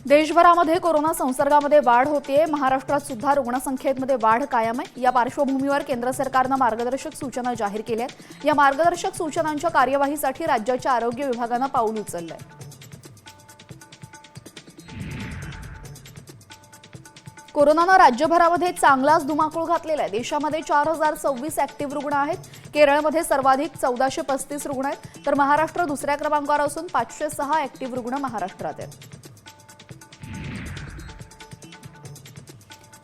देशभरामध्ये corona संसर्गामध्ये वाढ होतीये। महाराष्ट्रात सुद्धा रुग्णसंख्येमध्ये वाढ कायम आहे। या पार्श्वभूमीवर केंद्र सरकारने मार्गदर्शक सूचना जाहीर केल्या आहेत। या मार्गदर्शक सूचनांच्या कार्यवाहीसाठी राज्याच्या आरोग्य विभागाने पाऊल उचललंय। कोरोनाने राज्यभरामध्ये चांगलाच धुमाकूळ घातलेला आहे। देशामध्ये 4026 ऍक्टिव्ह रुग्ण आहेत। केरळमध्ये सर्वाधिक 1435 रुग्ण आहेत, तर महाराष्ट्र दुसऱ्या क्रमांकावर असून 506 ऍक्टिव्ह रुग्ण महाराष्ट्रात आहेत।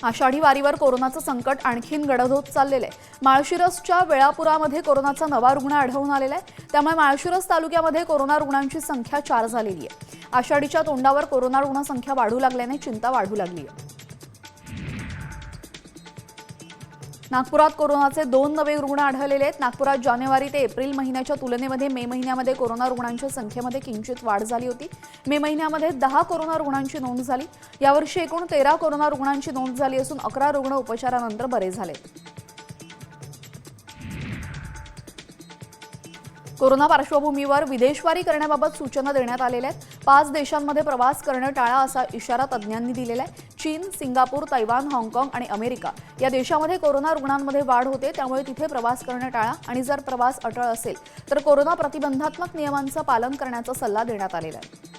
आषाढी वारीवर कोरोनाचं संकट आणखीन गडद होत चाललेलं आहे। माळशिरसच्या वेळापुरामध्ये कोरोनाचा नवा रुग्ण आढळून आलेला आहे। त्यामुळे माळशिरस तालुक्यामध्ये कोरोना रुग्णांची संख्या 4 झालेली आहे। आषाढीच्या तोंडावर कोरोना रुग्ण संख्या वाढू लागल्याने चिंता वाढू लागली आहे। नागपुरात कोरोनाचे 2 नवे रुग्ण आढळलेले आहेत। नागपुरात जानेवारी ते एप्रिल महिन्याच्या तुलनेमध्ये मे महिन्यामध्ये कोरोना रुग्णांच्या संख्येमध्ये किंचित वाढ झाली होती। मे महिन्यामध्ये 10 कोरोना रुग्णांची नोंद झाली। यावर्षी एकूण 13 कोरोना रुग्णांची नोंद झाली असून 11 रुग्ण उपचारानंतर बरे झालेत। कोरोना पार्श्वभूमीवर विदेशवारी करण्याबाबत सूचना देण्यात आलेल्या आहेत। 5 देशांमध्ये प्रवास करणे टाळा असा इशारा तज्ज्ञांनी दिलेला आहे। चीन, सिंगापूर, तैवान, हाँगकाँग आणि अमेरिका या देशांमध्ये कोरोना रुग्णांमध्ये वाढ होते, त्यामुळे तिथे प्रवास करणे टाळा आणि जर प्रवास अटळ असेल तर कोरोना प्रतिबंधात्मक नियमांचं पालन करण्याचा सल्ला देण्यात आलेला आहे।